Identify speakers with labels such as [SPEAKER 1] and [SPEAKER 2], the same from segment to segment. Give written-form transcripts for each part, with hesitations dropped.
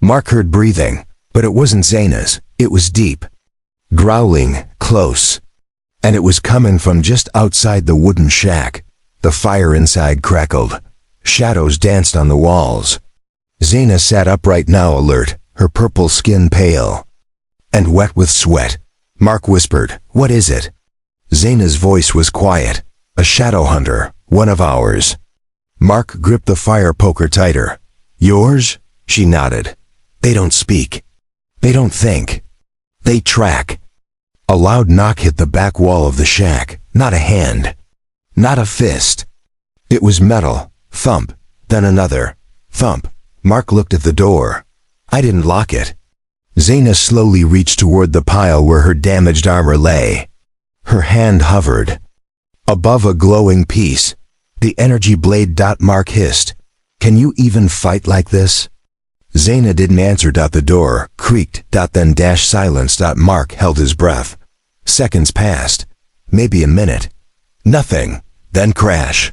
[SPEAKER 1] Mark heard breathing, but it wasn't Zaina's. It was deep, growling, close. And it was coming from just outside the wooden shack. The fire inside crackled. Shadows danced on the walls. Zaina sat upright now, alert, her purple skin pale and wet with sweat. Mark whispered, "What is it?" Zaina's voice was quiet. "A shadow hunter, one of ours." Mark gripped the fire poker tighter. "Yours?" She nodded. "They don't speak. They don't think. They track." A loud knock hit the back wall of the shack. Not a hand. Not a fist. It was metal. Thump. Then another. Thump. Mark looked at the door. "I didn't lock it." Zaina slowly reached toward the pile where her damaged armor lay. Her hand hovered above a glowing piece. The energy blade. Mark hissed, "Can you even fight like this?" Zaina didn't answer. The door creaked. Then silence. Mark held his breath. Seconds passed. Maybe a minute. Nothing. Then crash.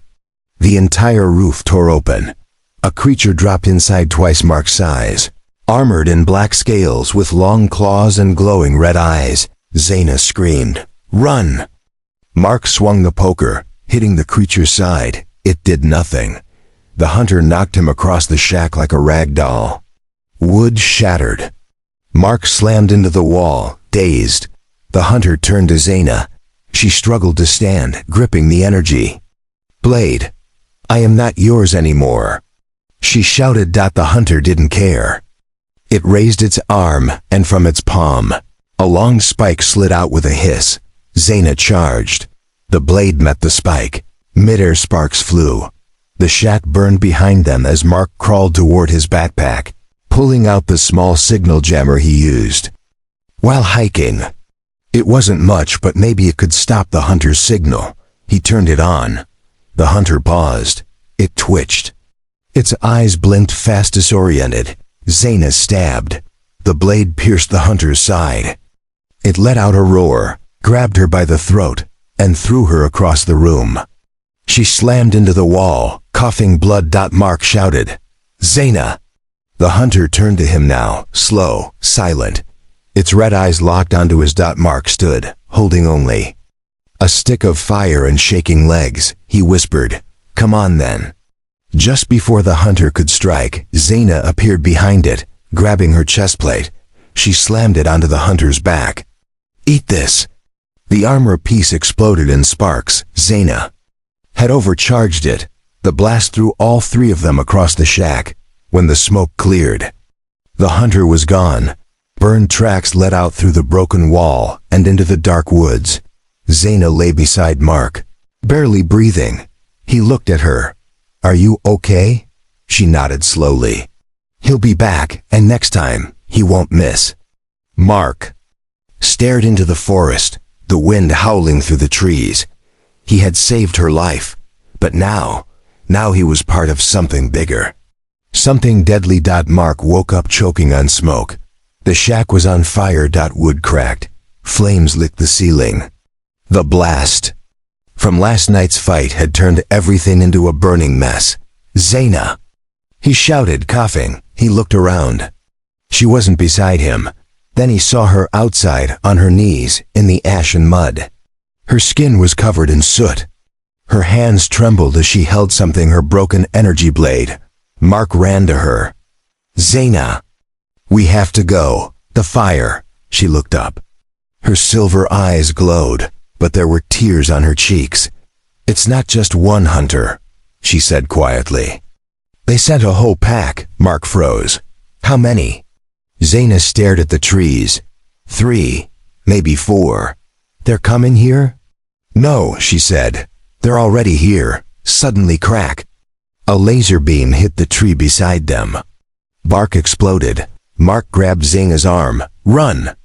[SPEAKER 1] The entire roof tore open. A creature dropped inside twice Mark's size, armored in black scales with long claws and glowing red eyes. Zaina screamed, "Run!" Mark swung the poker, hitting the creature's side. It did nothing. The hunter knocked him across the shack like a rag doll. Wood shattered. Mark slammed into the wall, dazed. The hunter turned to Zaina. She struggled to stand, gripping the energy. "Blade, I am not yours anymore," she shouted. The hunter didn't care. It raised its arm, and from its palm, a long spike slid out with a hiss. Zaina charged. The blade met the spike. Mid-air sparks flew. The shack burned behind them as Mark crawled toward his backpack, pulling out the small signal jammer he used while hiking. It wasn't much, but maybe it could stop the hunter's signal. He turned it on. The hunter paused. It twitched. Its eyes blinked fast, disoriented. Zaina stabbed. The blade pierced the hunter's side. It let out a roar, grabbed her by the throat, and threw her across the room. She slammed into the wall, coughing blood. Mark shouted, "Zaina!" The hunter turned to him now, slow, silent. Its red eyes locked onto his. Mark stood, holding only a stick of fire and shaking legs. He whispered, "Come on then." Just before the hunter could strike, Zaina appeared behind it, grabbing her chest plate. She slammed it onto the hunter's back. "Eat this." The armor piece exploded in sparks. Zaina had overcharged it. The blast threw all three of them across the shack. When the smoke cleared, the hunter was gone. Burned tracks led out through the broken wall and into the dark woods. Zaina lay beside Mark, barely breathing. He looked at her. "Are you okay?" She nodded slowly. "He'll be back, and next time, he won't miss." Mark stared into the forest, the wind howling through the trees. He had saved her life, but now he was part of something bigger. Something deadly. Mark woke up choking on smoke. The shack was on fire. Wood cracked. Flames licked the ceiling. The blast from last night's fight had turned everything into a burning mess. "Zaina!" he shouted, coughing. He looked around. She wasn't beside him. Then he saw her outside, on her knees, in the ash and mud. Her skin was covered in soot. Her hands trembled as she held something, her broken energy blade. Mark ran to her. "Zaina! We have to go. The fire." She looked up. Her silver eyes glowed, but there were tears on her cheeks. "It's not just one hunter," she said quietly. "They sent a whole pack." Mark froze. "How many?" Zaina stared at the trees. "3, maybe 4. "They're coming here?" "No," she said. "They're already here." Suddenly crack. A laser beam hit the tree beside them. Bark exploded. Mark grabbed Zaina's arm. "Run!"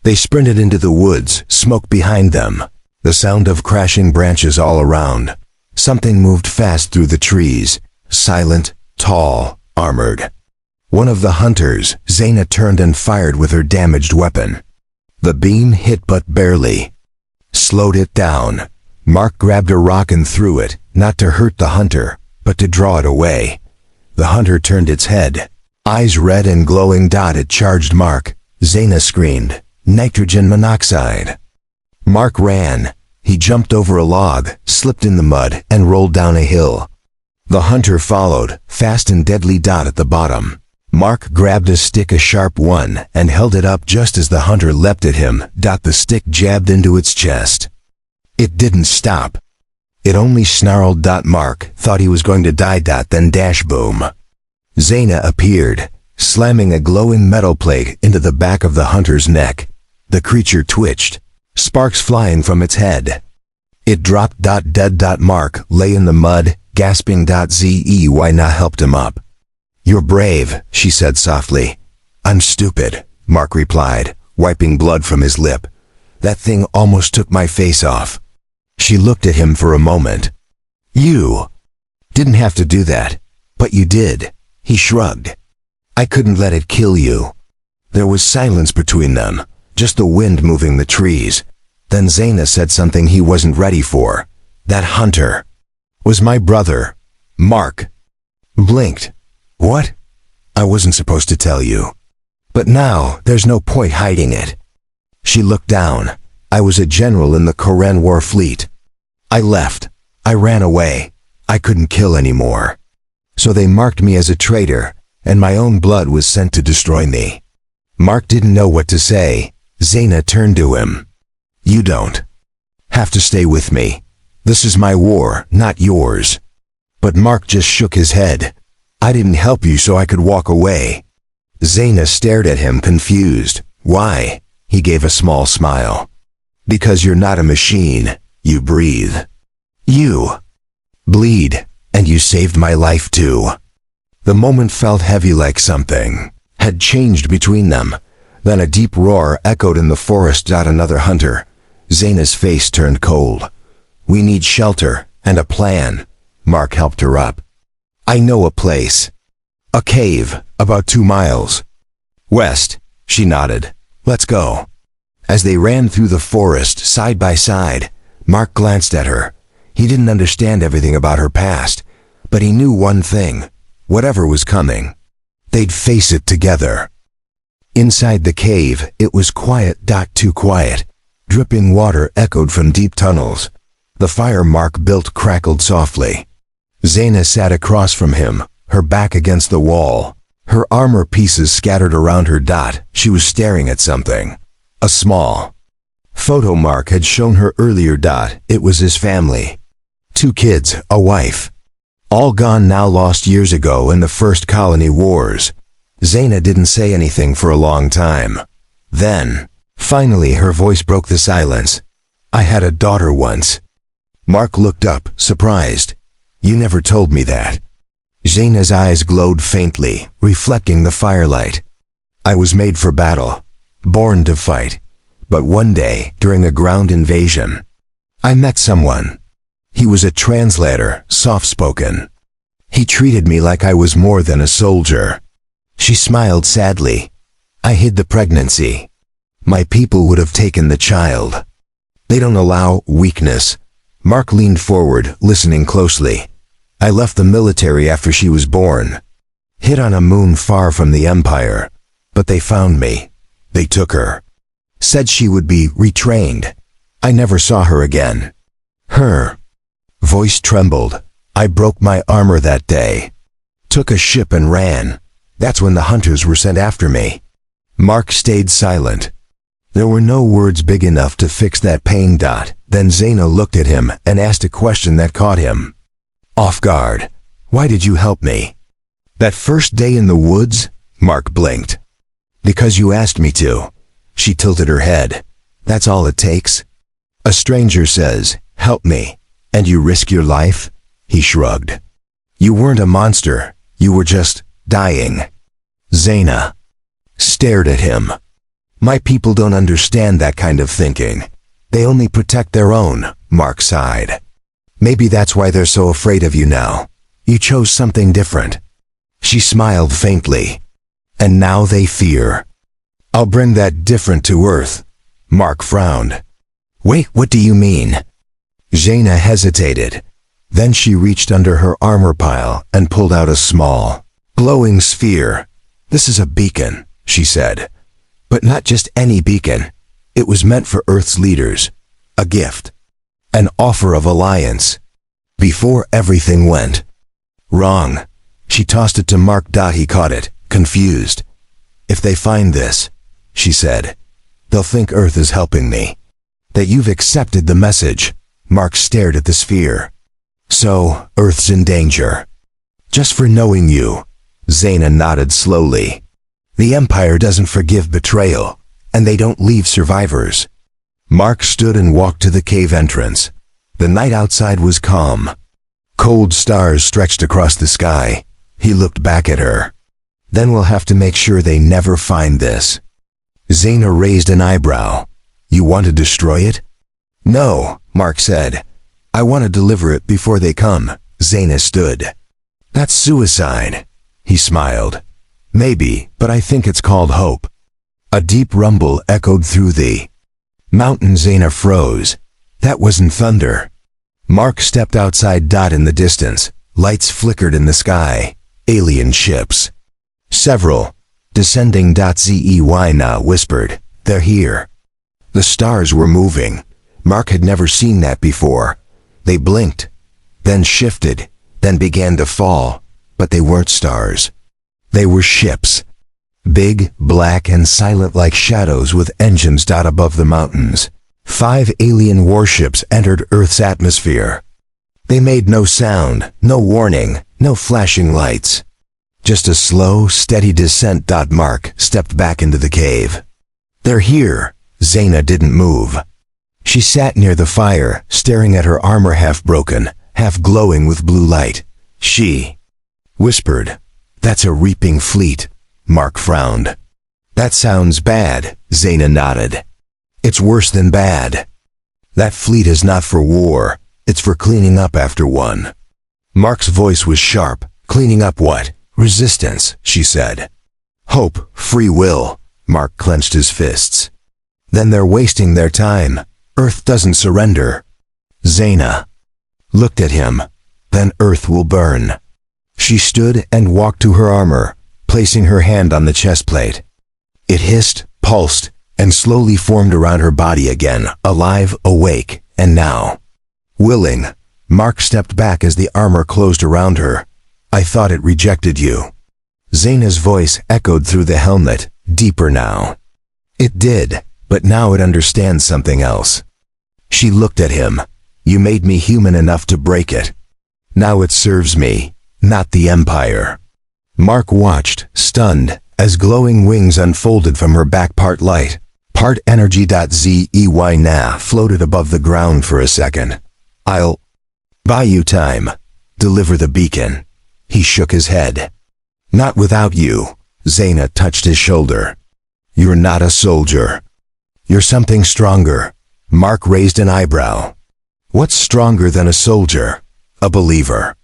[SPEAKER 1] They sprinted into the woods, smoke behind them, the sound of crashing branches all around. Something moved fast through the trees, silent, tall, armored. One of the hunters. Zaina turned and fired with her damaged weapon. The beam hit but barely. Slowed it down. Mark grabbed a rock and threw it, not to hurt the hunter, but to draw it away. The hunter turned its head. Eyes red and glowing. It charged Mark. Zaina screamed, "Nitrogen monoxide." Mark ran. He jumped over a log, slipped in the mud, and rolled down a hill. The hunter followed, fast and deadly. At the bottom, Mark grabbed a stick, a sharp one, and held it up just as the hunter leapt at him. The stick jabbed into its chest. It didn't stop. It only snarled. Mark thought he was going to die. Then dash boom. Zaina appeared, slamming a glowing metal plate into the back of the hunter's neck. The creature twitched, sparks flying from its head. It dropped. Dead. Mark lay in the mud, gasping. Zaina helped him up. "You're brave," she said softly. "I'm stupid," Mark replied, wiping blood from his lip. "That thing almost took my face off." She looked at him for a moment. "You didn't have to do that, but you did," he shrugged. "I couldn't let it kill you." There was silence between them, just the wind moving the trees. Then Zaina said something he wasn't ready for. "That hunter was my brother." Mark blinked. "What?" "I wasn't supposed to tell you. But now there's no point hiding it." She looked down. "I was a general in the Koran War fleet. I left. I ran away. I couldn't kill anymore. So they marked me as a traitor, and my own blood was sent to destroy me." Mark didn't know what to say. Zaina turned to him. "You don't have to stay with me. This is my war, not yours." But Mark just shook his head. "I didn't help you so I could walk away." Zaina stared at him, confused. "Why?" He gave a small smile. "Because you're not a machine. You breathe. You bleed, and you saved my life too." The moment felt heavy, like something had changed between them. Then a deep roar echoed in the forest. Another hunter. Zaina's face turned cold. "We need shelter and a plan." Mark helped her up. "I know a place. A cave, about 2 miles west." She nodded. "Let's go." As they ran through the forest, side by side, Mark glanced at her. He didn't understand everything about her past, but he knew one thing. Whatever was coming, they'd face it together. Inside the cave, it was quiet. Too quiet. Dripping water echoed from deep tunnels. The fire Mark built crackled softly. Zaina sat across from him, her back against the wall, her armor pieces scattered around her. She was staring at something. A small photo Mark had shown her earlier. It was his family. 2 kids, a wife. All gone now, lost years ago in the first colony wars. Zaina didn't say anything for a long time. Then, finally, her voice broke the silence. "I had a daughter once." Mark looked up, surprised. "You never told me that." Zaina's eyes glowed faintly, reflecting the firelight. "I was made for battle, born to fight. But one day, during a ground invasion, I met someone. He was a translator, soft-spoken. He treated me like I was more than a soldier." She smiled sadly. "I hid the pregnancy. My people would have taken the child. They don't allow weakness." Mark leaned forward, listening closely. "I left the military after she was born. Hid on a moon far from the Empire. But they found me. They took her. Said she would be retrained. I never saw her again." Her voice trembled. "I broke my armor that day. Took a ship and ran. That's when the hunters were sent after me." Mark stayed silent. There were no words big enough to fix that pain. Then Zaina looked at him and asked a question that caught him off guard. "Why did you help me?" "That first day in the woods?" Mark blinked. "Because you asked me to." She tilted her head. "That's all it takes? A stranger says, 'Help me,' and you risk your life?" He shrugged. "You weren't a monster. You were just dying." Zaina stared at him. "My people don't understand that kind of thinking. They only protect their own," Mark sighed. "Maybe that's why they're so afraid of you now. You chose something different." She smiled faintly. "And now they fear." "I'll bring that different to Earth." Mark frowned. "Wait, what do you mean?" Zaina hesitated. Then she reached under her armor pile and pulled out a small, glowing sphere. This is a beacon, she said. But not just any beacon. It was meant for Earth's leaders. A gift. An offer of alliance. Before everything went wrong, she tossed it to Mark. He caught it, confused. If they find this, she said, they'll think Earth is helping me. That you've accepted the message. Mark stared at the sphere. So, Earth's in danger. Just for knowing you. Zaina nodded slowly. The Empire doesn't forgive betrayal, and they don't leave survivors. Mark stood and walked to the cave entrance. The night outside was calm. Cold stars stretched across the sky. He looked back at her. Then we'll have to make sure they never find this. Zaina raised an eyebrow. You want to destroy it? No, Mark said. I want to deliver it before they come. Zaina stood. That's suicide. He smiled. Maybe, but I think it's called hope. A deep rumble echoed through the mountain. Zaina froze. That wasn't thunder. Mark stepped outside. In the distance, lights flickered in the sky. Alien ships. Several. Descending. Zeyna whispered. They're here. The stars were moving. Mark had never seen that before. They blinked, then shifted, then began to fall. But they weren't stars. They were ships. Big, black, and silent like shadows with engines. Above the mountains, 5 alien warships entered Earth's atmosphere. They made no sound, no warning, no flashing lights. Just a slow, steady descent. Mark stepped back into the cave. They're here. Zaina didn't move. She sat near the fire, staring at her armor half broken, half glowing with blue light. She whispered, That's a reaping fleet. Mark frowned. That sounds bad. Zaina nodded. It's worse than bad. That fleet is not for war. It's for cleaning up after one. Mark's voice was sharp. Cleaning up what? Resistance, she said. Hope, free will. Mark clenched his fists. Then they're wasting their time. Earth doesn't surrender. Zaina looked at him. Then Earth will burn. She stood and walked to her armor, placing her hand on the chest plate. It hissed, pulsed, and slowly formed around her body again, alive, awake, and now willing. Mark stepped back as the armor closed around her. I thought it rejected you. Zaina's voice echoed through the helmet, deeper now. It did, but now it understands something else. She looked at him. You made me human enough to break it. Now it serves me, not the Empire. Mark watched, stunned, as glowing wings unfolded from her back. Part light, part energy. Zeyna floated above the ground for a second. I'll buy you time. Deliver the beacon. He shook his head. Not without you. Zaina touched his shoulder. You're not a soldier. You're something stronger. Mark raised an eyebrow. What's stronger than a soldier? A believer.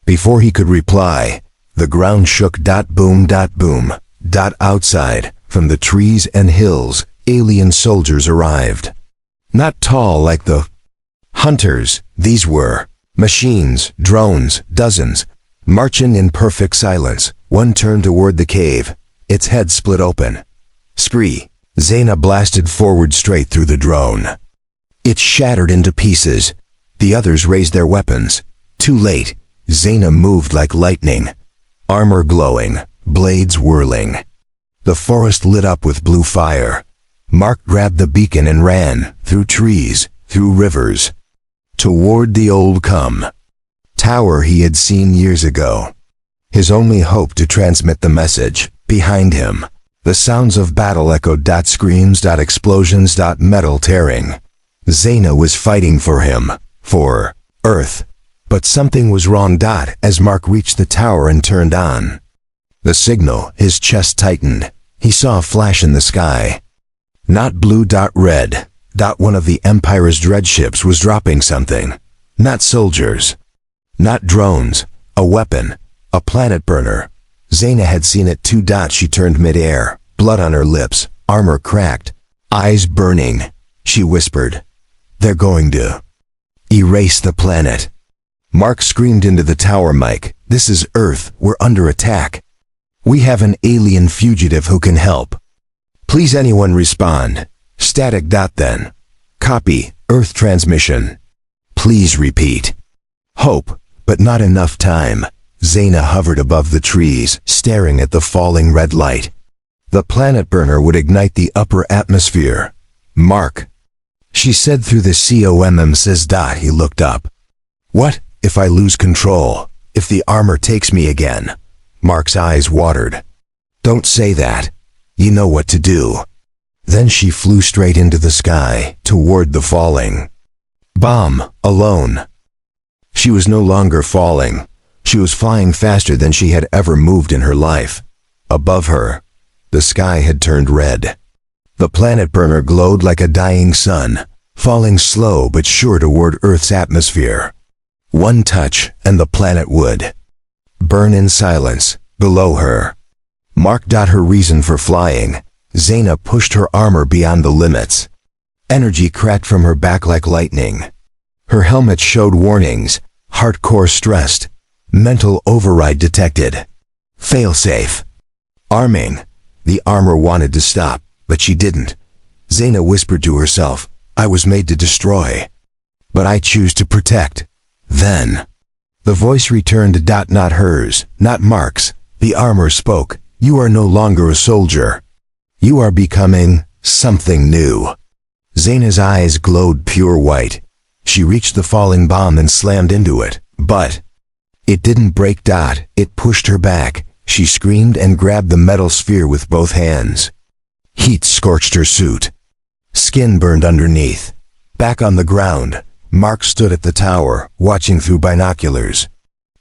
[SPEAKER 1] Before he could reply, the ground shook. Boom, boom. Outside, from the trees and hills, alien soldiers arrived. Not tall like the hunters. These were machines, drones, dozens, marching in perfect silence. One turned toward the cave. Its head split open. Spree. Zaina blasted forward straight through the drone. It shattered into pieces. The others raised their weapons. Too late. Zaina moved like lightning. Armor glowing, blades whirling. The forest lit up with blue fire. Mark grabbed the beacon and ran, through trees, through rivers, toward the old tower he had seen years ago. His only hope to transmit the message. Behind him, the sounds of battle echoed. Screams, explosions, metal tearing. Zaina was fighting for him, for Earth. But something was wrong. As Mark reached the tower and turned on the signal, his chest tightened. He saw a flash in the sky. Not blue, red. One of the Empire's dread ships was dropping something. Not soldiers. Not drones. A weapon. A planet burner. Zaina had seen it too. She turned midair, blood on her lips, armor cracked, eyes burning. She whispered, They're going to erase the planet. Mark screamed into the tower mic, This is Earth, we're under attack. We have an alien fugitive who can help. Please anyone respond. Static dot then. Copy, Earth transmission. Please repeat. Hope, but not enough time. Zaina hovered above the trees, staring at the falling red light. The planet burner would ignite the upper atmosphere. Mark. She said through the COMM. He looked up. What, if I lose control? If the armor takes me again? Mark's eyes watered. Don't say that. You know what to do. Then she flew straight into the sky, toward the falling bomb, alone. She was no longer falling. She was flying faster than she had ever moved in her life. Above her, the sky had turned red. The planet burner glowed like a dying sun, falling slow but sure toward Earth's atmosphere. One touch, and the planet would burn in silence, below her. Mark. Her reason for flying. Zaina pushed her armor beyond the limits. Energy cracked from her back like lightning. Her helmet showed warnings. Hardcore stressed. Mental override detected. Failsafe. Arming. The armor wanted to stop, but she didn't. Zaina whispered to herself, I was made to destroy. But I choose to protect. Then. The voice returned. Not hers, not Mark's. The armor spoke. You are no longer a soldier. You are becoming something new. Zaina's eyes glowed pure white. She reached the falling bomb and slammed into it, but it didn't break. It pushed her back. She screamed and grabbed the metal sphere with both hands. Heat scorched her suit. Skin burned underneath. Back on the ground, Mark stood at the tower, watching through binoculars.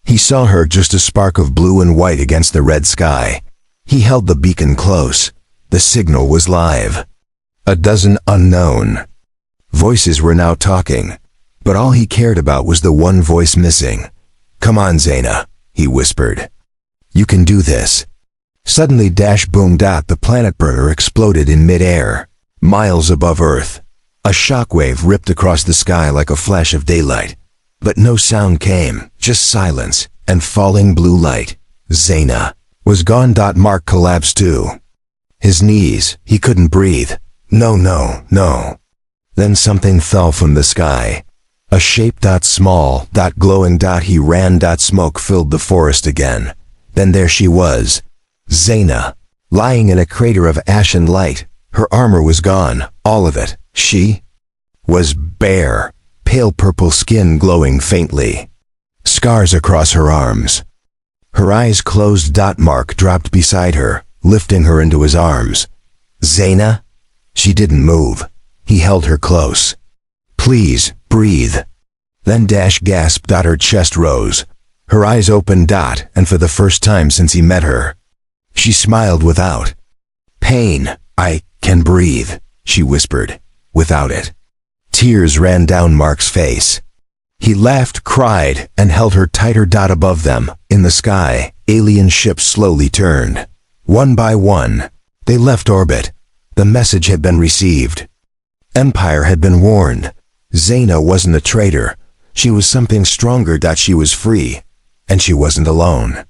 [SPEAKER 1] He saw her, just a spark of blue and white against the red sky. He held the beacon close. The signal was live. A dozen unknown voices were now talking, but all he cared about was the one voice missing. Come on, Zaina, he whispered. You can do this. Suddenly, boom. The planet burner exploded in midair, miles above Earth. A shockwave ripped across the sky like a flash of daylight. But no sound came, just silence and falling blue light. Zaina was gone. Mark collapsed too. His knees, he couldn't breathe. No. Then something fell from the sky. A shape. Small. Glowing. He ran. Smoke filled the forest again. Then there she was. Zaina, lying in a crater of ashen light. Her armor was gone, all of it. She was bare, pale purple skin glowing faintly. Scars across her arms. Her eyes closed. Mark dropped beside her, lifting her into his arms. Zaina? She didn't move. He held her close. Please, breathe. Then gasped. Her chest rose. Her eyes opened. And for the first time since he met her, she smiled without pain. I can breathe, she whispered. Without it. Tears ran down Mark's face. He laughed, cried, and held her tighter. Above them, in the sky, alien ships slowly turned. One by one, they left orbit. The message had been received. Empire had been warned. Zaina wasn't a traitor. She was something stronger. She was free, and she wasn't alone.